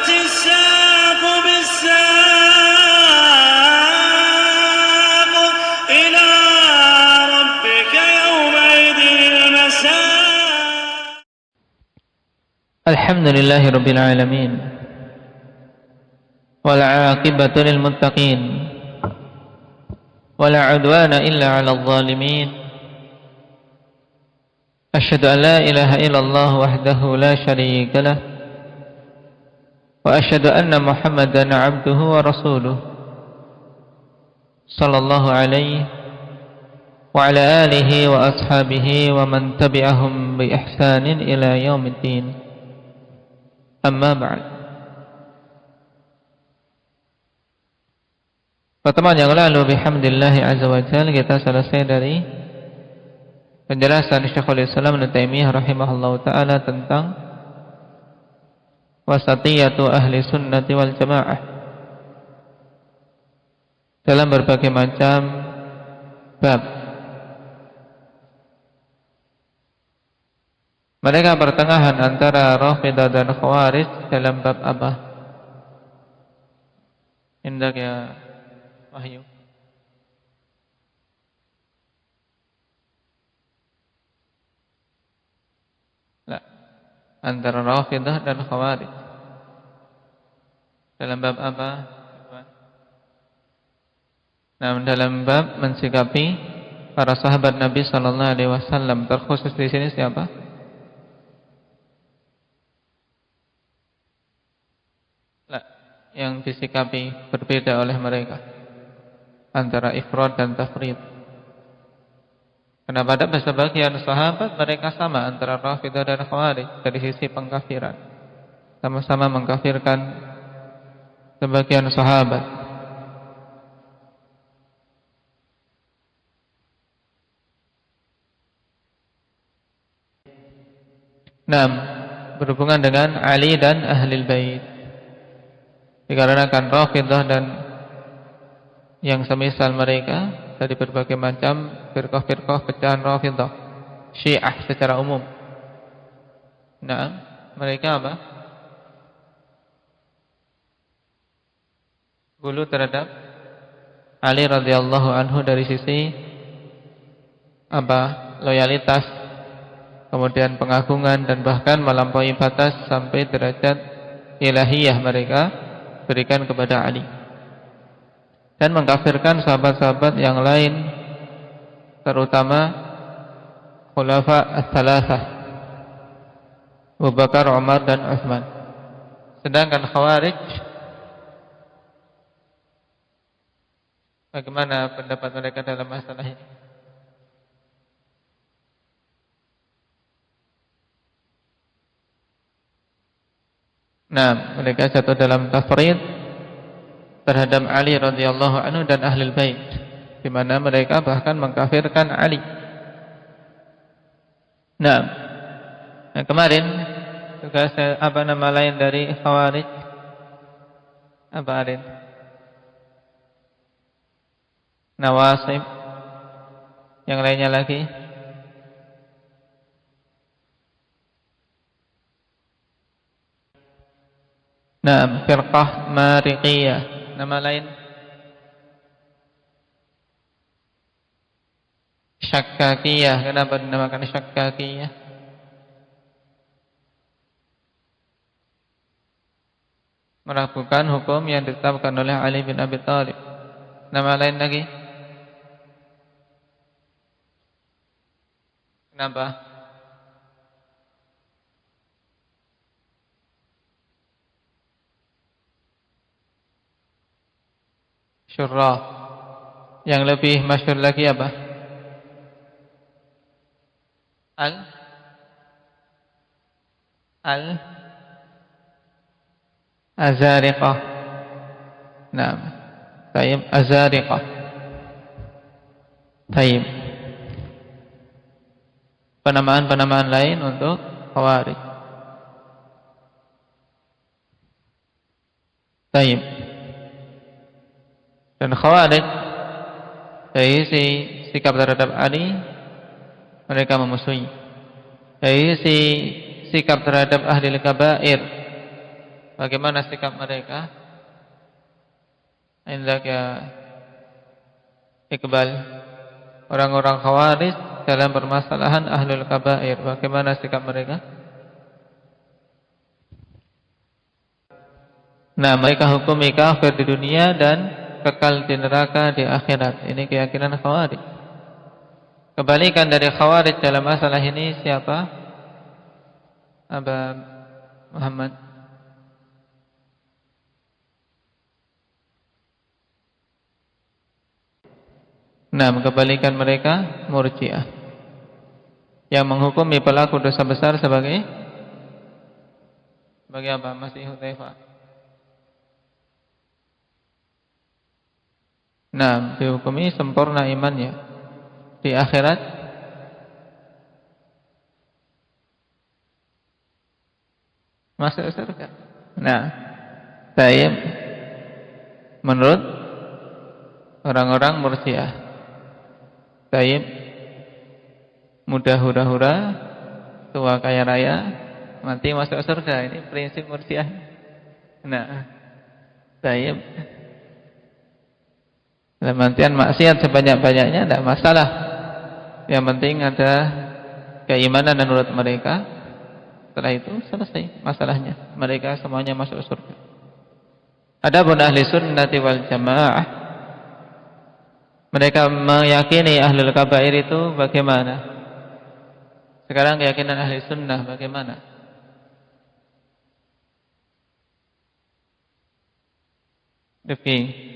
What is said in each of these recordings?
والتفت الساق بالساق إلى ربك يومئذ المساق. الحمد لله رب العالمين والعاقبة للمتقين ولا عدوان إلا على الظالمين. أشهد أن لا إله إلا الله وحده لا شريك له وأشهد أن محمدا عبده ورسوله صلى الله عليه وعلى آله وأصحابه ومن تبعهم بإحسان إلى يوم الدين. أما بعد. Pertemuan yang lalu bihamdillah azza wa jalla kita selesai dari penjelasan Syekhul Islam Ibnu Taimiyah rahimahullahu taala tentang wasatiyatu ahli sunnati wal jamaah dalam berbagai macam bab. Mereka pertengahan antara Rafidah dan Khawarij dalam bab apa? Indak ya Wahyu. Lah, antara Rafidah dan Khawarij. Dalam bab apa? Nah, dalam bab mensikapi para sahabat Nabi sallallahu alaihi wasallam. Terkhusus di sini siapa? Lah, yang disikapi berbeda oleh mereka antara ifrad dan tafrid. Karena pada sebagian sahabat mereka sama antara Rafidah dan Khawarij dari sisi pengkafiran. Sama-sama mengkafirkan sebagian sahabat. Naam, berhubungan dengan Ali dan Ahlul Bait. Dikarenakan Rafidah dan yang semisal mereka dari berbagai macam firqah-firqah pecahan Rafidah, Syiah secara umum. Nah, mereka apa? Gulu terhadap Ali radhiyallahu anhu dari sisi apa? Loyalitas, kemudian pengagungan dan bahkan melampaui batas sampai derajat ilahiyah mereka berikan kepada Ali. Dan mengkafirkan sahabat-sahabat yang lain, terutama Khulafa Ats-Tsalatsah, Abu Bakar, Umar dan Utsman. Sedangkan Khawarij, bagaimana pendapat mereka dalam masalah ini? Nah, mereka jatuh dalam tafrid terhadap Ali radhiyallahu anhu dan Ahlul Bait, di mana mereka bahkan mengkafirkan Ali. Nah, kemarin juga apa nama lain dari Khawarij? Apa Arin? Nawasib. Yang lainnya lagi? Nah, firqah Mariqiyah. Nama lain? Syakkakiyah. Kenapa dinamakan Syakkakiyah? Meragukan hukum yang ditetapkan oleh Ali bin Abi Thalib. Nama lain lagi? Kenapa? Syurrah. Yang lebih masyhur lagi apa? Azariqah. Nah, tayyib Azariqah. Tayyib. Penamaan-penamaan lain untuk Khawarij. Tayyib. Dan Khawarij dari sisi sikap terhadap Ali, mereka memusuhi. Dari sisi sikap terhadap ahli kabair, Bagaimana sikap mereka? Indak ya Iqbal, orang-orang Khawarij dalam permasalahan ahlul kabair, bagaimana sikap mereka? Nah, mereka hukumi kafir di dunia dan kekal di neraka di akhirat. Ini keyakinan Khawarij. Kebalikan dari Khawarij dalam masalah ini siapa? Aba Muhammad. Nah, kebalikan mereka Murji'ah, yang menghukumi pelaku dosa besar sebagai apa? Masih Hudzaifah. Nah, dihukumi sempurna imannya di akhirat masuk surga. Nah, tayyib menurut orang-orang Murji'ah, tayyib muda hura-hura, tua kaya raya, mati masuk surga. Ini prinsip Murji'ah. Nah, tayyib dalam artian maksiat sebanyak-banyaknya tidak masalah. Yang penting ada keimanan menurut mereka. Setelah itu selesai masalahnya. Mereka semuanya masuk surga. Adapun ahli sunnati wal jamaah, mereka meyakini ahlul kabair itu bagaimana? Sekarang keyakinan ahli sunnah bagaimana? Rifki,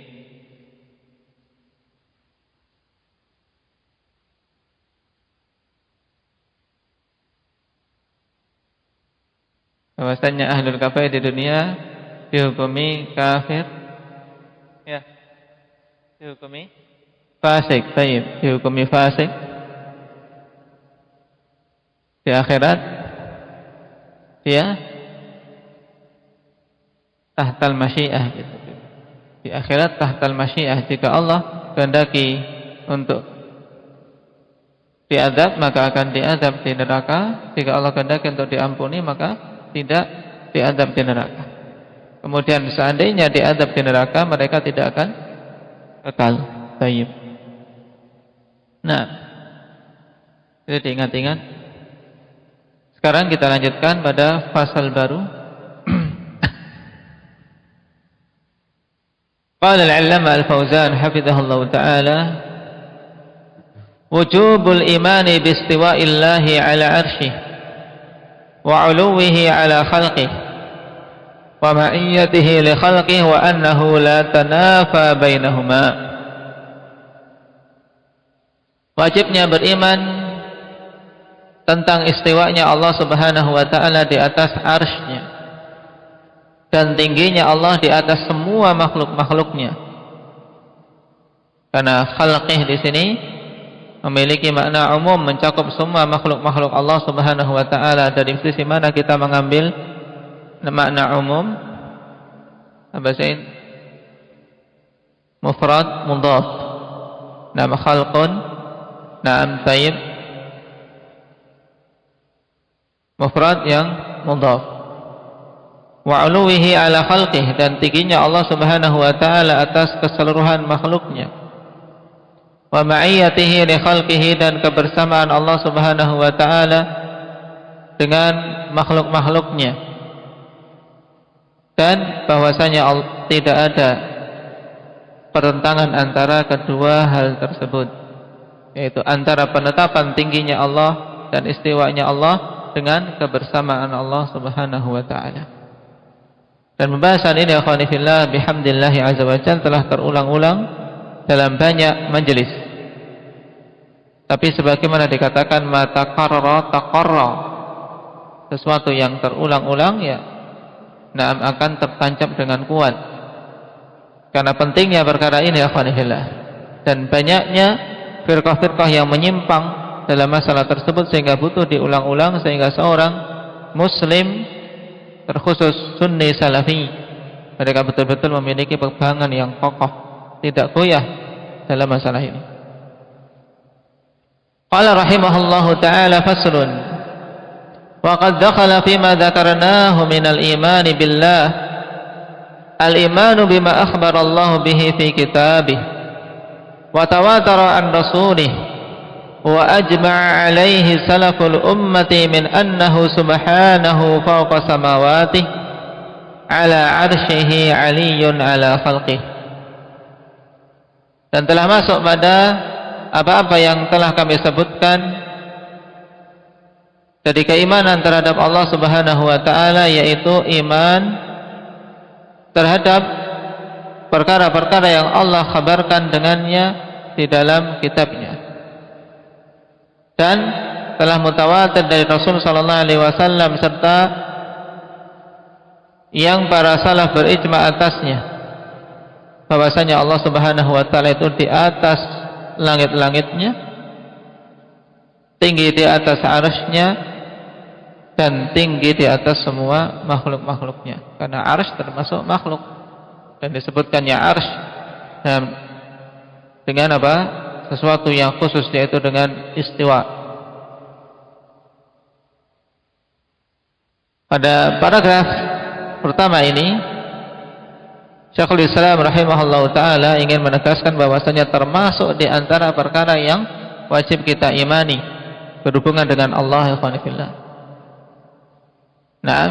bahwasanya ahlul kabair di dunia dihukumi kafir, ya, dihukumi fasik, tayyib, dihukumi fasik. Di akhirat dia tahtal masyiah gitu. Di akhirat tahtal masyiah, jika Allah kehendaki untuk diazab maka akan diazab di neraka, jika Allah kehendaki untuk diampuni maka tidak diazab di neraka. Kemudian seandainya diazab di neraka, mereka tidak akan kekal. Tayyib. Nah, itu diingat-ingat. Sekarang kita lanjutkan pada fasal baru. Qala al-'allama al-Fauzan hafizahullah ta'ala, wujubul imani bi istiwa'illahi 'ala 'arsyihi wa 'uluwihi 'ala khalqihi wa ma'iyyatihi li khalqihi wa annahu la tanafa bainahuma. Wajibnya beriman tentang istiwanya Allah Subhanahu wa taala di atas arsy-Nya dan tingginya Allah di atas semua makhluk-makhluknya. Karena khalqih di sini memiliki makna umum, mencakup semua makhluk-makhluk Allah Subhanahu wa taala. Dari sisi mana kita mengambil makna umum? Abasain mufrad mudhaf. Nama khalqun, na'am tayyib, mufrad yang mudhaf. Wa 'uluwihi 'ala khalqihi, dan tingginya Allah Subhanahu wa taala atas keseluruhan makhluknya. Wa ma'iyyatihi li khalqihi, dan kebersamaan Allah Subhanahu wa taala dengan makhluk-makhluknya. Dan bahwasanya tidak ada pertentangan antara kedua hal tersebut, yaitu antara penetapan tingginya Allah dan istiwanya Allah dengan kebersamaan Allah Subhanahu wa taala. Dan pembahasan ini akhwani fillah bihamdillah azza wa jalla telah terulang-ulang dalam banyak majelis. Tapi sebagaimana dikatakan mata taqarra, sesuatu yang terulang-ulang ya na'am akan tertancap dengan kuat. Karena pentingnya perkara ini akhwani fillah, dan banyaknya firqah-firqah yang menyimpang dalam masalah tersebut sehingga butuh diulang-ulang, sehingga seorang muslim terkhusus sunni salafi mereka betul-betul memiliki pegangan yang kokoh, tidak goyah dalam masalah ini. Qala rahimahullahu ta'ala faslun wa qad dakhala fima dzakarnahu minal imani billah al-imanu bima akhbara Allah bihi fi kitabih wa tawatara an rasulih wa ajma'a alaihi salaful ummati min annahu subhanahu fawqa samawati ala arsyihi aliyun ala khalqih. Dan telah masuk pada apa-apa yang telah kami sebutkan dari keimanan terhadap Allah Subhanahu wa taala, yaitu iman terhadap perkara-perkara yang Allah kabarkan dengannya di dalam kitabnya, dan telah mutawatir dari Rasul sallallahu alaihi wasallam serta yang para salaf berijma atasnya, bahwasanya Allah Subhanahu wa taala itu di atas langit-langitnya, tinggi di atas arsy-Nya, dan tinggi di atas semua makhluk-makhluknya. Karena arsy termasuk makhluk, dan disebutkannya arsy dengan apa? Sesuatu yang khusus, yaitu dengan istiwa. Pada paragraf pertama ini, Syekhul Islam rahimahullahu ta'ala ingin menegaskan bahwasanya termasuk di antara perkara yang wajib kita imani berhubungan dengan Allah, ikhwanifillah. Nah,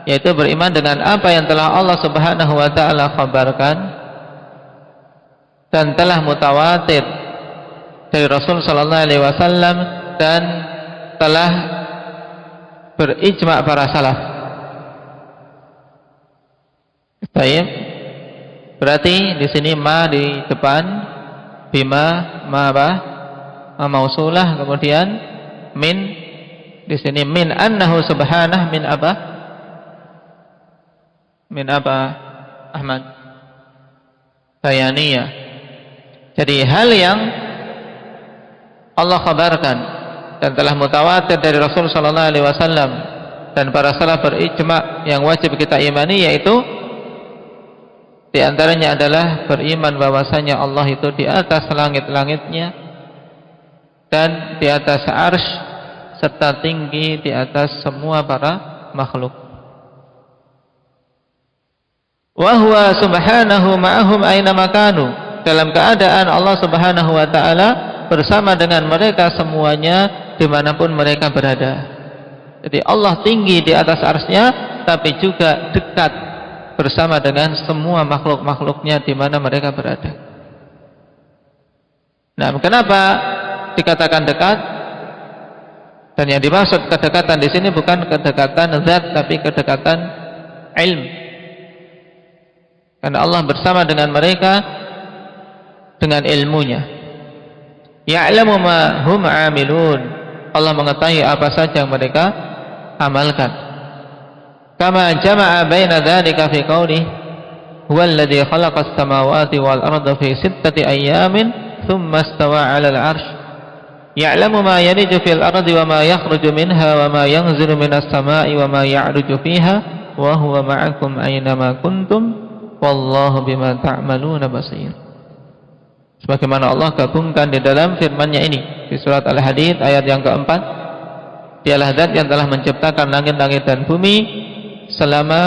yaitu beriman dengan apa yang telah Allah Subhanahu wa ta'ala khabarkan dan telah mutawatir dari Rasul sallallahu alaihi wasallam dan telah berijma para salaf. Baik. Berarti di sini ma di depan, bima ma apa? Ma mausulah, kemudian min di sini min annahu subhanah, min apa? Min apa? Ahmad? Bayaniyah. Jadi hal yang Allah kabarkan dan telah mutawatir dari Rasul sallallahu alaihi wasallam dan para salaf berijma yang wajib kita imani, yaitu di antaranya adalah beriman bahwasanya Allah itu di atas langit-langitnya dan di atas arsy serta tinggi di atas semua para makhluk. Wa huwa subhanahu ma'ahum aina makanu, dalam keadaan Allah Subhanahu wa taala bersama dengan mereka semuanya dimanapun mereka berada. Jadi Allah tinggi di atas arsy-Nya, tapi juga dekat bersama dengan semua makhluk-makhluknya di mana mereka berada. Nah, kenapa dikatakan dekat? Dan yang dimaksud kedekatan di sini bukan kedekatan zat, tapi kedekatan ilmu. Karena Allah bersama dengan mereka dengan ilmunya. Ya'lamu ma hum 'amilun. Allah mengetahui apa saja yang mereka amalkan. Kama jama'a baina dzalika fi qawlihi huwal ladzi khalaqas samawati wal arda fi 6 ayyamin thumma istawa 'alal 'arsy ya'lamu ma yaliju fil ardi wa ma yakhruju minha wa ma yanzilu minas sama'i wa ma ya'ruju fiha wa huwa ma'akum aina ma kuntum wallahu bima ta'maluna basir. Sebagaimana Allah gabungkan di dalam firman-Nya ini di surat Al-Hadid ayat yang keempat, Dialah zat yang telah menciptakan langit-langit dan bumi selama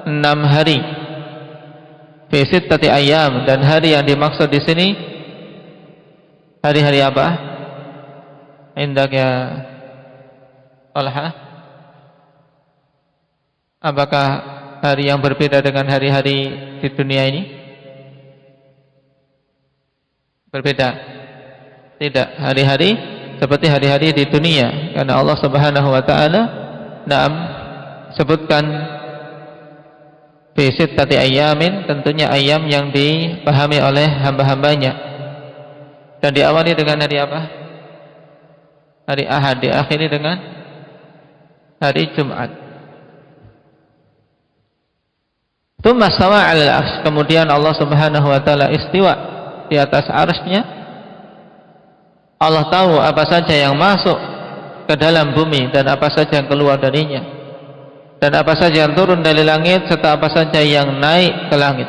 6 hari. Fi sittati ayyam, dan hari yang dimaksud di sini hari-hari apa? Indak ya Talha? Apakah hari yang berbeda dengan hari-hari di dunia ini? Berbeda? Tidak. Hari-hari seperti hari-hari di dunia, karena Allah Subhanahu wa taala sebutkan fi sittati ayyamin, tentunya ayam yang dipahami oleh hamba-hambanya, dan diawali dengan hari apa? Hari Ahad, diakhiri dengan hari Jumat. Tsumma stawa 'alal 'arsy, kemudian Allah Subhanahu wa taala istiwa di atas arsy-Nya. Allah tahu apa saja yang masuk ke dalam bumi dan apa saja yang keluar darinya, dan apa saja yang turun dari langit serta apa saja yang naik ke langit.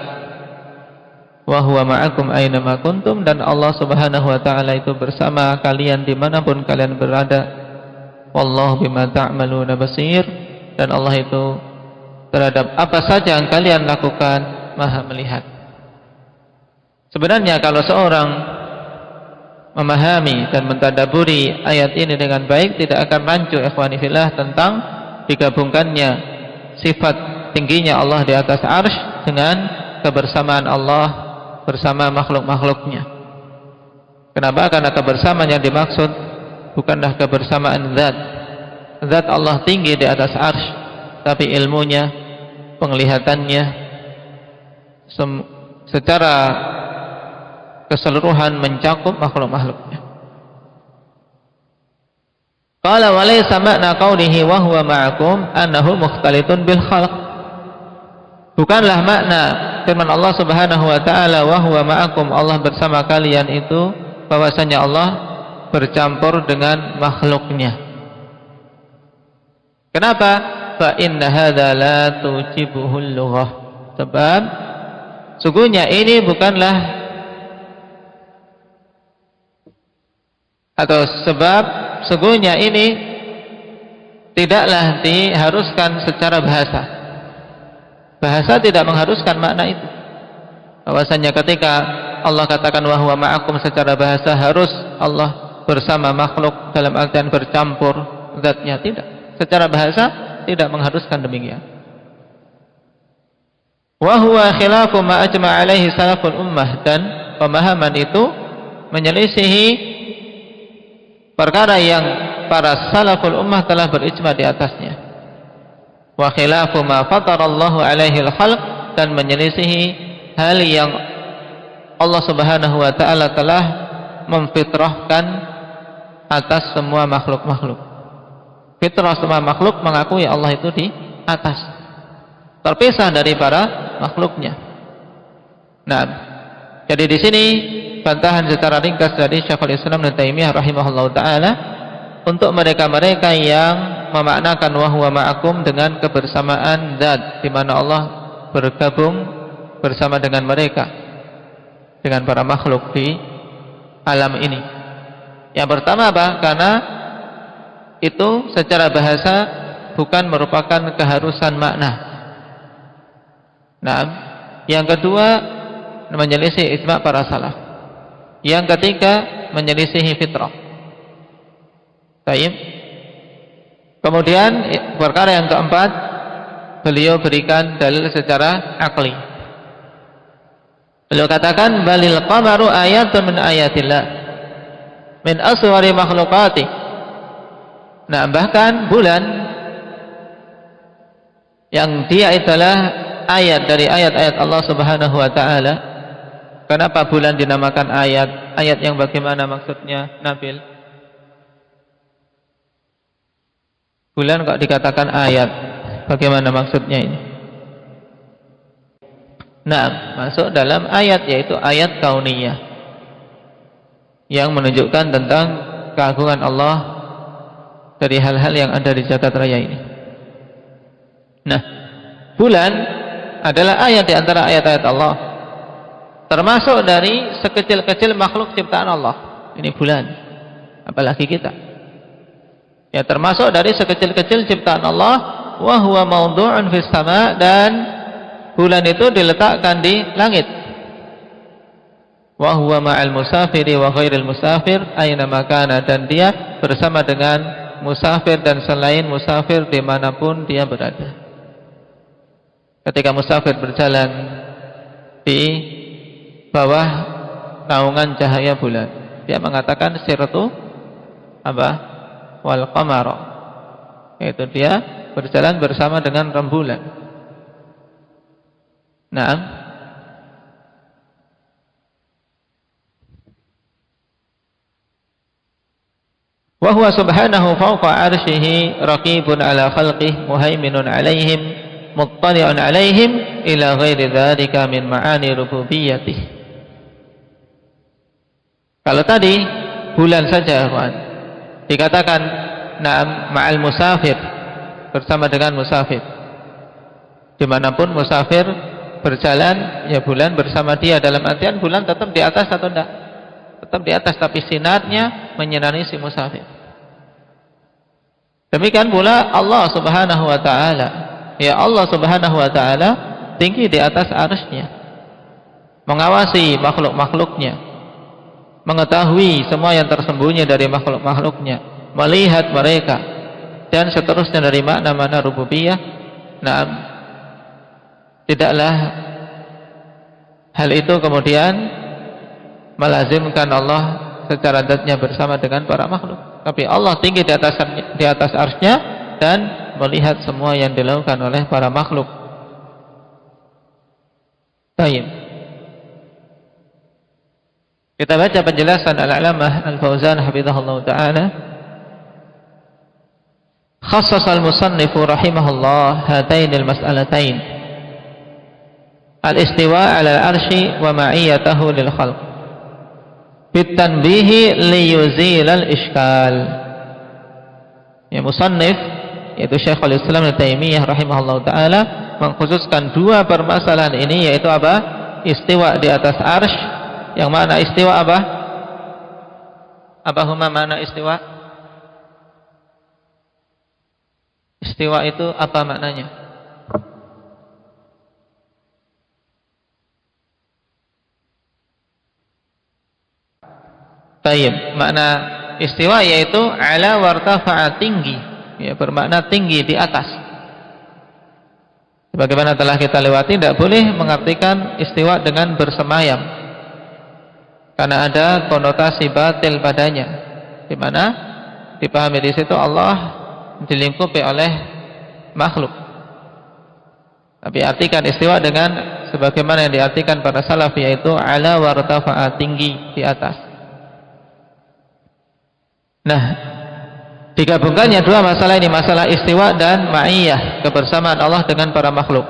Wa huwa ma'akum aina ma kuntum, dan Allah Subhanahu wa taala itu bersama kalian dimanapun kalian berada. Wallahu bima ta'maluna basir, dan Allah itu terhadap apa saja yang kalian lakukan, Maha melihat. Sebenarnya kalau seorang memahami dan mentadaburi ayat ini dengan baik, tidak akan rancu ikhwani fillah tentang digabungkannya sifat tingginya Allah di atas arsy dengan kebersamaan Allah bersama makhluk-makhluknya. Kenapa? Karena kebersamaan yang dimaksud bukanlah kebersamaan zat. Zat Allah tinggi di atas arsy, tapi ilmunya, penglihatannya secara keseluruhan mencakup makhluk-makhluknya. Qala wa laysa ma'na qawlihi wa huwa ma'akum annahu mukhtalitun bil khalq. Bukanlah makna firman Allah Subhanahu wa taala wa huwa ma'akum, Allah bersama kalian, itu bahwasanya Allah bercampur dengan makhluknya. Kenapa? Fa inna hadza la tujibuhul lughah. Sebab sungguhnya ini bukanlah, atau sebab sungguhnya ini tidaklah diharuskan secara bahasa. Bahasa tidak mengharuskan makna itu. Bahwasanya ketika Allah katakan wa huwa ma'akum secara bahasa harus Allah bersama makhluk dalam artian bercampur zatnya, tidak. Secara bahasa tidak mengharuskan demikian. Wa huwa khilafu ma ajma' alaihi salaful ummah, dan pemahaman itu menyelisihi perkara yang para salaful ummah telah berijma di atasnya. Wa khilafu ma fatarallahu alaihi al-khalq, dan menyelisihi hal yang Allah Subhanahu wa taala telah memfitrahkan atas semua makhluk-makhluk. Fitrah semua makhluk mengakui Allah itu di atas, terpisah dari para makhluknya. Nah, jadi di sini bantahan secara ringkas dari Syekhul Islam Ibnu Taimiyah rahimahullahu taala untuk mereka-mereka yang memaknakan wa huwa ma'akum dengan kebersamaan zat, di mana Allah bergabung bersama dengan mereka, dengan para makhluk di alam ini. Yang pertama apa? Karena itu secara bahasa bukan merupakan keharusan makna. Nah, yang kedua menyelisih ijma' para salaf. Yang ketiga menyelisihi fitrah. Baik. Kemudian perkara yang keempat, beliau berikan dalil secara akli. Beliau katakan balil qamaru ayatun min ayatillah min aswari makhluqati. Nah, bahkan bulan yang dia adalah ayat dari ayat-ayat Allah Subhanahu wa taala. Kenapa bulan dinamakan ayat? Ayat yang bagaimana maksudnya, Nabil? Bulan kok dikatakan ayat? Bagaimana maksudnya ini? Nah, masuk dalam ayat, yaitu ayat kauniyah yang menunjukkan tentang keagungan Allah dari hal-hal yang ada di jagat raya ini. Nah, bulan adalah ayat di antara ayat-ayat Allah, termasuk dari sekecil-kecil makhluk ciptaan Allah. Ini bulan, apalagi kita. Ya, termasuk dari sekecil-kecil ciptaan Allah. Wa huwa mawdu'un fis sama', dan bulan itu diletakkan di langit. Wa huwa ma'al musafiri wa ghairil musafir aina makana, dan dia bersama dengan musafir dan selain musafir dimanapun dia berada. Ketika musafir berjalan di bawah naungan cahaya bulan, dia mengatakan sirtu apa? Wal qamara, yaitu dia berjalan bersama dengan rembulan. Nah, wa huwa subhanahu fawqa 'arsyihi raqibun 'ala khalqihi muhaiminun 'alaihim muttali'un 'alaihim ila ghairi dzalika min ma'ani rububiyyatih. Kalau tadi bulan saja, kawan, dikatakan na'am ma'al musafir, bersama dengan musafir. Dimanapun musafir berjalan, ya bulan bersama dia, dalam artian bulan tetap di atas atau tidak? Tetap di atas, tapi sinarnya menyinari si musafir. Demikian pula Allah Subhanahu wa taala, Ya Allah Subhanahu wa ta'ala tinggi di atas arsy-Nya, mengawasi makhluk-makhluknya, mengetahui semua yang tersembunyi dari makhluk-makhluknya, melihat mereka, dan seterusnya dari makna-makna rububiyah. Nah, tidaklah hal itu kemudian melazimkan Allah secara zatnya bersama dengan para makhluk, tapi Allah tinggi di atas arsy-Nya dan melihat semua yang dilakukan oleh para makhluk. Baik. Kita baca penjelasan Al-Alamah Al-Fauzan hafizahullah ta'ala. Khassas al-musannif rahimahullah hatayn al-mas'alatain, al-istiwa' 'ala al-'arsy wa ma'iyyatuhu lil khalq bitanbihi liyuzil al-ishkal. Ya, musannif yaitu Syekhul Islam Ibnu Taimiyah rahimahullah ta'ala mengkhususkan dua permasalahan ini, yaitu apa? Istiwa di atas arsy. Yang mana istiwa apa? Apa huma mana istiwa? Istiwa itu apa maknanya? Baik, makna istiwa yaitu ala wartafa'a, tinggi, ya, bermakna tinggi di atas. Sebagaimana telah kita lewati, tidak boleh mengartikan istiwa dengan bersemayam, karena ada konotasi batil padanya, di mana dipahami di situ Allah dilingkupi oleh makhluk. Tapi artikan istiwa dengan sebagaimana yang diartikan para salaf, yaitu ala wartafa'a, tinggi di atas. Nah, digabungkannya dua masalah ini, masalah istiwa dan ma'iyah, kebersamaan Allah dengan para makhluk.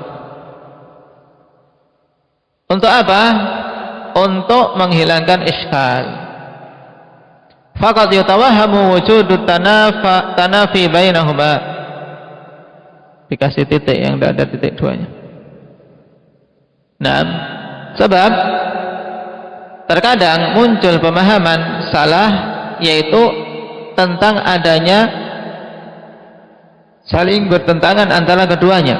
Untuk apa? Untuk menghilangkan iskal. Faqad yatawahhamu wujudut tanafi bainahuma. Dikasih titik yang tidak ada titik duanya. Nah, sebab terkadang muncul pemahaman salah, yaitu tentang adanya saling bertentangan antara keduanya.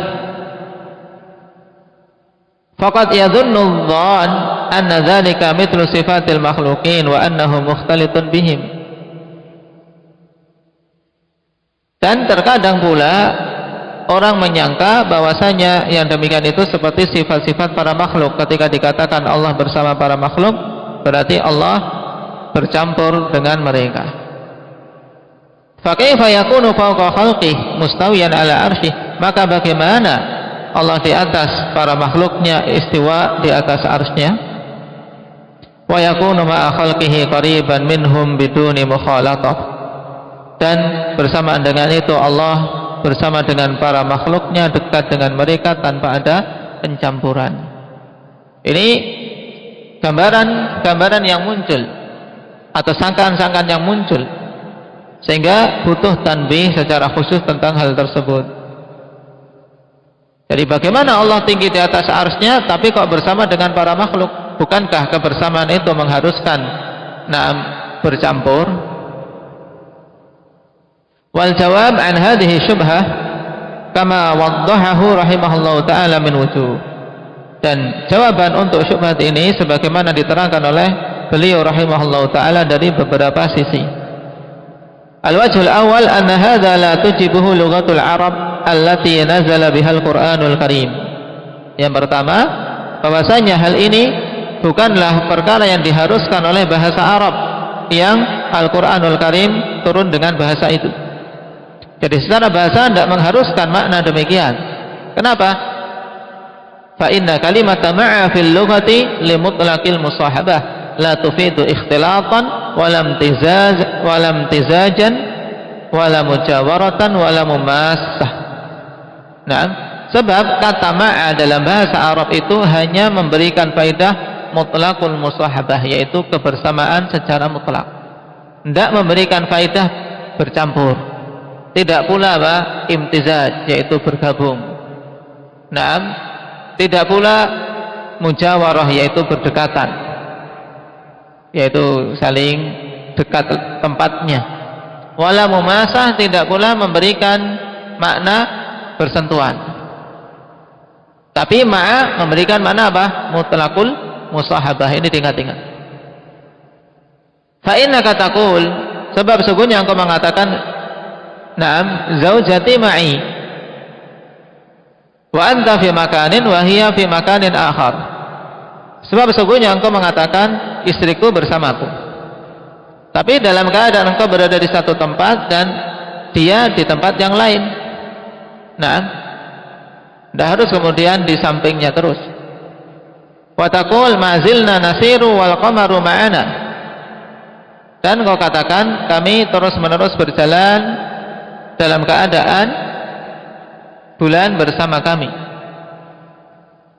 Faqad yadhunnu dhann anna dzalika mithlu sifatil makhluqin wa annahu mukhtalitun bihim. Dan terkadang pula orang menyangka bahwasanya yang demikian itu seperti sifat-sifat para makhluk. Ketika dikatakan Allah bersama para makhluk, berarti Allah bercampur dengan mereka. Fa kaifa yakunu fawqa khalqihi mustawiyan ala arsyih? Maka bagaimana Allah di atas para makhluknya istiwa di atas arsy-Nya? Wa yakunu ma'a khalqihi qariban minhum biduni mukhalatah. Dan bersamaan dengan itu Allah bersama dengan para makhluknya dekat dengan mereka tanpa ada pencampuran. Ini gambaran yang muncul atau sangkaan-sangkaan yang muncul, sehingga butuh tanbih secara khusus tentang hal tersebut. Jadi bagaimana Allah tinggi di atas arsy-Nya tapi kok bersama dengan para makhluk? Bukankah kebersamaan itu mengharuskan bercampur? Wal jawab an hadhihi syubhah kama waddahahu rahimahullahu ta'ala min wujuh. Dan jawaban untuk syubhat ini sebagaimana diterangkan oleh beliau rahimahullahu ta'ala dari beberapa sisi. Al-wajhul awal anna hadha la tujibuhu lughatul Arab allati nazala bihal Qur'anul Karim. Yang pertama, bahwasanya hal ini bukanlah perkara yang diharuskan oleh bahasa Arab yang Al-Qur'anul Karim turun dengan bahasa itu. Jadi secara bahasa tidak mengharuskan makna demikian. Kenapa? Fa inna kalimata ma'a fil lughati li mutlaqil musahabah la tufidu ikhtilatan wala imtizajan wala mujawaratan wala mumassah. Nah, sebab kata ma'a dalam bahasa Arab itu hanya memberikan faedah mutlaqul musahabah, yaitu kebersamaan secara mutlak, tidak memberikan faedah bercampur, tidak pula imtizaj, yaitu bergabung. Nah, tidak pula mujawarah, yaitu berdekatan, yaitu saling dekat tempatnya. Wala mumasah, tidak pula memberikan makna bersentuhan. Tapi ma'a memberikan makna apa? Mutlaqul musahabah. Ini diingat-ingat. Fa innaka taqul, sebab sesungguhnya engkau mengatakan, na'am zaujati ma'i wa anta fi makanin wa hiya fi makanin akhar. Sebab sesungguhnya engkau mengatakan istriku bersamaku, tapi dalam keadaan engkau berada di satu tempat dan dia di tempat yang lain. Nah, tidak harus kemudian di sampingnya terus. Wa taqul ma zilna nasiru wal qamaru ma'ana. Dan kau katakan kami terus-menerus berjalan dalam keadaan bulan bersama kami.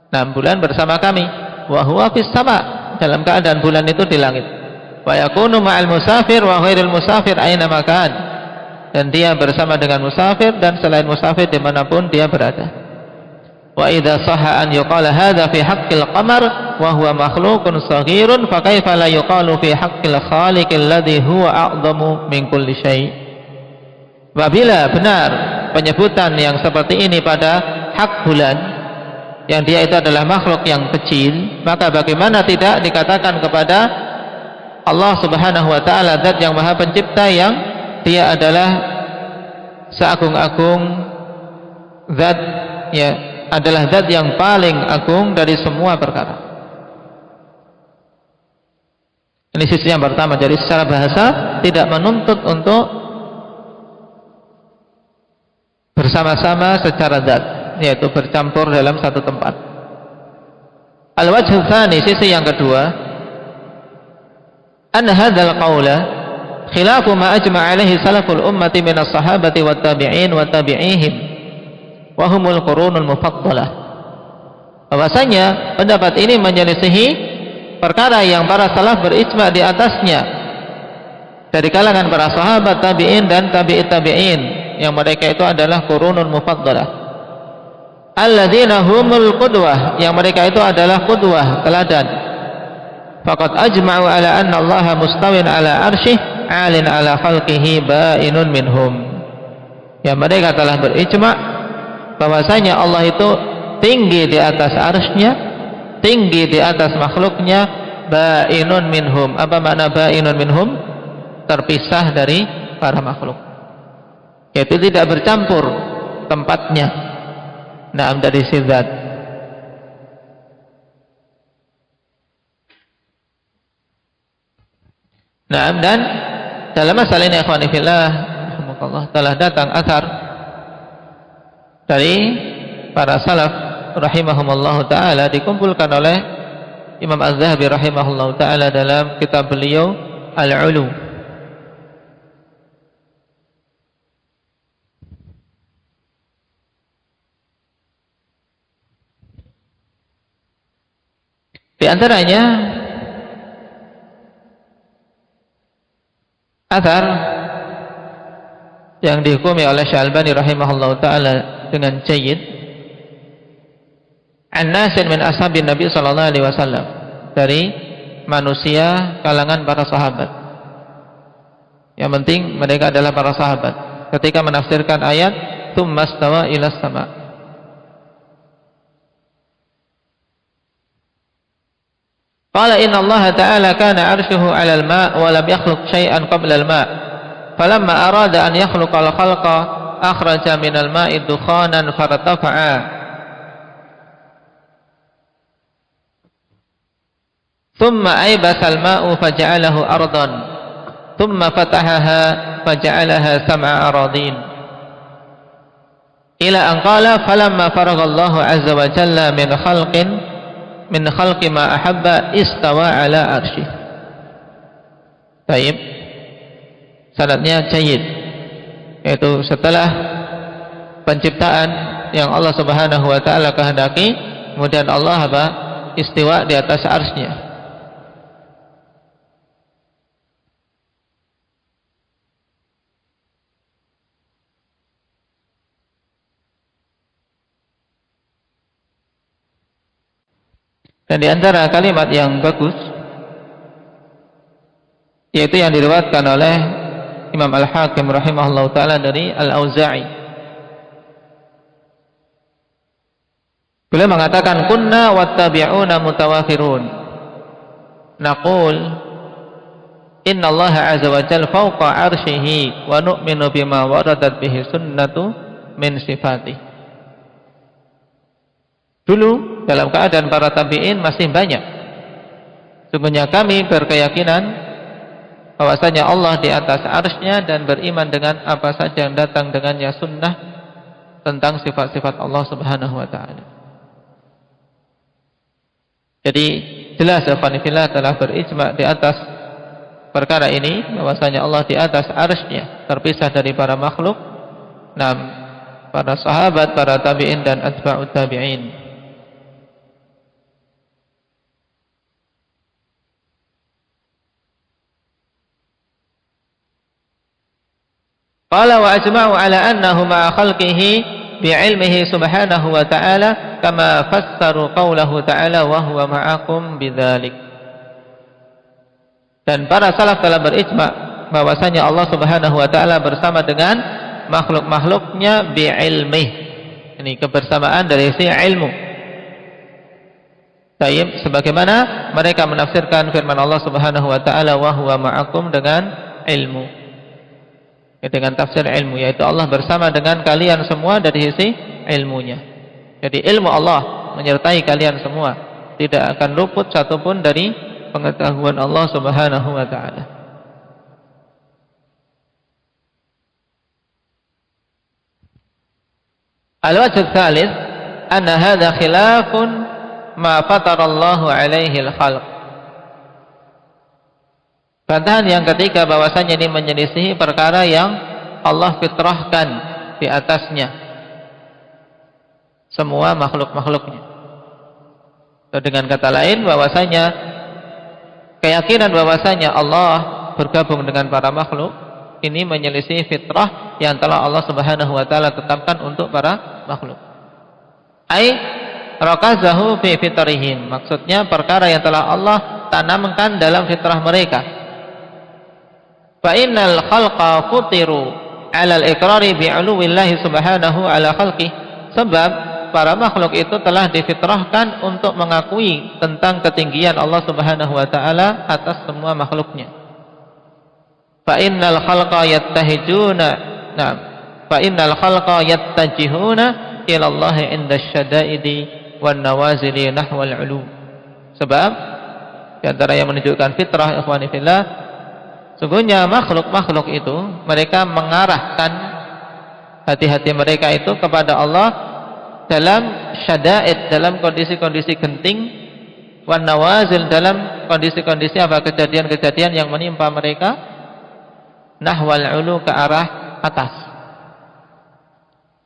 Nah, bulan bersama kami. Wa huwa fis sama, dalam keadaan bulan itu di langit. Wa yakunu ma'al musafir wa ghairil musafir aina makan. Dan dia bersama dengan musafir dan selain musafir dimanapun dia berada. Wa idza sahha an yuqala hadza fi haqqil qamar wa huwa makhluqun saghirun fa kaifa la yuqalu fi haqqil khaliqil ladzi huwa a'dhamu min kulli syai'. Apabila benar penyebutan yang seperti ini pada hak bulan, yang dia itu adalah makhluk yang kecil, maka bagaimana tidak dikatakan kepada Allah Subhanahu wa taala, zat yang maha pencipta, yang dia adalah seagung-agung zat, ya, adalah zat yang paling agung dari semua perkara. Ini sisi yang pertama. Jadi secara bahasa tidak menuntut untuk bersama-sama secara zat, yaitu bercampur dalam satu tempat. Al-wajhu tsani, sisi yang kedua, anna hadzal qaula khilafu ma ajma' alaihi salaful ummati min as-sahabati wat tabi'in wa tabi'ihim wa humul qurunul mufaddalah. Bahwasanya pendapat ini menyelisihi perkara yang para salaf berijma' di atasnya dari kalangan para sahabat, tabi'in dan tabi'it tabi'in, yang mereka itu adalah qurunul mufaddalah. Alladzina humul qudwah, yang mereka itu adalah qudwah, teladan. Faqad ajma'u ala anna Allah mustawin ala arsyih alin ala khalqihi ba'inun minhum. Ya, mereka telah berijma' bahwasanya Allah itu tinggi di atas arsy-Nya, tinggi di atas makhluknya, ba'inun minhum. Apa makna ba'inun minhum? Terpisah dari para makhluk, yaitu tidak bercampur tempatnya, nah, dari zat. Nah, dan dalam masalah ini ikhwani fillah rahimakumullah, telah datang athar dari para salaf rahimahumullah taala, dikumpulkan oleh Imam Az-Zahabi rahimahullah taala dalam kitab beliau Al-Ulu. Di antaranya athar yang dihukumi oleh Syalbani rahimahullah ta'ala dengan jayyid, an-nasin min ashabin Nabi sallallahu alaihi wasallam, dari manusia kalangan para sahabat. Yang penting mereka adalah para sahabat ketika menafsirkan ayat tsumma stawa ilas sama. Qala inna Allah ta'ala kana 'arshuhu 'alal ma' wa lam yakhluq syai'an qabla al-ma'. Falamma arada an yakhluqa al-khalqa akhraja min al-ma'i dukhanan fartafa'a. Thumma aybasa al-ma'u faja'alahu ardan. Thumma fatahaha faja'alaha sam'a aradin. Ila an qala falamma faragha Allahu 'azza wa jalla min khalqi ma ahabba istawa ala arsyih. Baik, sanadnya jayyid, yaitu setelah penciptaan yang Allah Subhanahu wa taala kehendaki, kemudian Allah istiwa di atas arsy-Nya. Dan di antara kalimat yang bagus, yaitu yang diriwayatkan oleh Imam Al-Hakim rahimahullah ta'ala dari Al-Auza'i. Beliau mengatakan kunna wattabi'una mutawafirun. Naqul inna Allah azza wa jalla fawqa 'arsyihi wa nu'minu bima waradat bihi sunnatu min sifatih. Dulu dalam keadaan para tabi'in masih banyak. Sungguhnya kami berkeyakinan bahwasanya Allah di atas arsy-Nya dan beriman dengan apa saja yang datang dengannya sunnah tentang sifat-sifat Allah Subhanahu wa taala. Jadi jelas ikhwan fillah telah berijma di atas perkara ini bahwasanya Allah di atas arsy-Nya terpisah dari para makhluk, para sahabat, para tabi'in dan atba'ut tabi'in. Qala wa ajma'u ala annahu ma'a khalqihi bi'ilmihi subhanahu wa ta'ala kama fassaru qawlahu ta'ala wa huwa ma'akum bidzalik. Dan para salaf telah berijma bahwasanya Allah Subhanahu wa taala bersama dengan makhluk-makhluknya bi'ilmih. Ini kebersamaan dari sisi ilmu. Tayyib, sebagaimana mereka menafsirkan firman Allah Subhanahu wa taala wa huwa ma'akum dengan ilmu. Dengan tafsir ilmu, yaitu Allah bersama dengan kalian semua dari sisi ilmunya. Jadi ilmu Allah menyertai kalian semua, tidak akan luput satupun dari pengetahuan Allah Subhanahu wa taala. Al-wajh ats-tsalits anna hadza khilafun ma fatara Allahu alaihi al-khalq. Bantahan yang ketiga bahwasanya ini menyelisihi perkara yang Allah fitrahkan di atasnya semua makhluk-makhluknya. Atau dengan kata lain bahwasanya keyakinan bahwasanya Allah bergabung dengan para makhluk ini menyelisih fitrah yang telah Allah Subhanahu wa taala tetapkan untuk para makhluk. Ai rakazahu fi fitrihim, maksudnya perkara yang telah Allah tanamkan dalam fitrah mereka. Fa innal khalqa futiru 'ala al-iqrari bi'uluwillahi subhanahu 'ala khalqih. Sebab para makhluk itu telah difitrahkan untuk mengakui tentang ketinggian Allah Subhanahu wa taala atas semua makhluknya. Fa innal khalqa yattahijuna fa innal khalqa yattajihuna ila Allah 'inda asy-syada'idi wan nawazili nahwal 'ulu. Sebab di antara yang menunjukkan fitrah ikhwani fillah, sungguhnya makhluk-makhluk itu mereka mengarahkan hati-hati mereka itu kepada Allah dalam syada'id, dalam kondisi-kondisi genting, wan nawazil, dalam kondisi-kondisi kejadian-kejadian yang menimpa mereka, nahwal ulu, ke arah atas.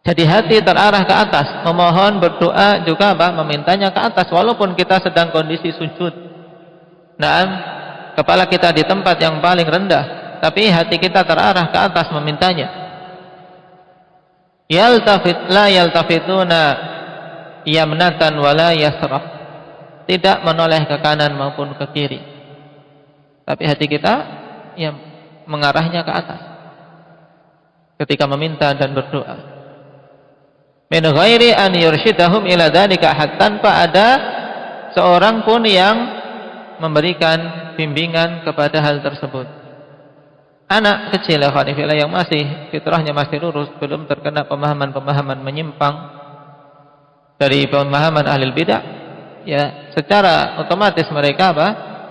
Jadi hati terarah ke atas, memohon, berdoa juga memintanya ke atas walaupun kita sedang kondisi sujud. Kepala kita di tempat yang paling rendah, tapi hati kita terarah ke atas memintanya. La yaltafituna yamnatan wala yasraf. Tidak menoleh ke kanan maupun ke kiri. Tapi hati kita yang mengarahnya ke atas ketika meminta dan berdoa. Min ghairi an yursyidahum ila dzalika, tanpa ada seorang pun yang memberikan bimbingan kepada hal tersebut. Anak kecil yang masih fitrahnya masih lurus, belum terkena pemahaman-pemahaman menyimpang dari pemahaman ahli bidah, ya secara otomatis mereka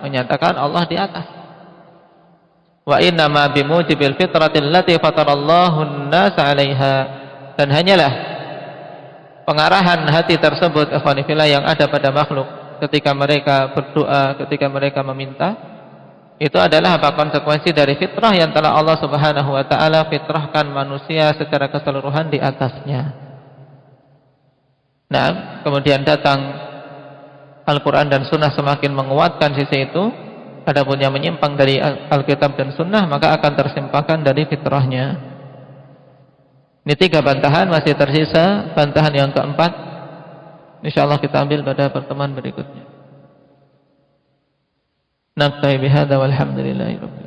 menyatakan Allah di atas. Wa inna ma bimujibil fitratil lati fatarallahu an-nasa 'alaiha, dan hanyalah pengarahan hati tersebut yang ada pada makhluk ketika mereka berdoa, ketika mereka meminta, itu adalah konsekuensi dari fitrah yang telah Allah Subhanahu wa taala fitrahkan manusia secara keseluruhan di atasnya. Kemudian datang Al-Quran dan Sunnah semakin menguatkan sisi itu. Adapun yang menyimpang dari Alkitab dan Sunnah maka akan tersimpangkan dari fitrahnya. Ini 3 bantahan, masih tersisa bantahan yang keempat. InsyaAllah kita ambil pada pertemuan berikutnya. Naktai bihadza walhamdulillahi rabbil alamin.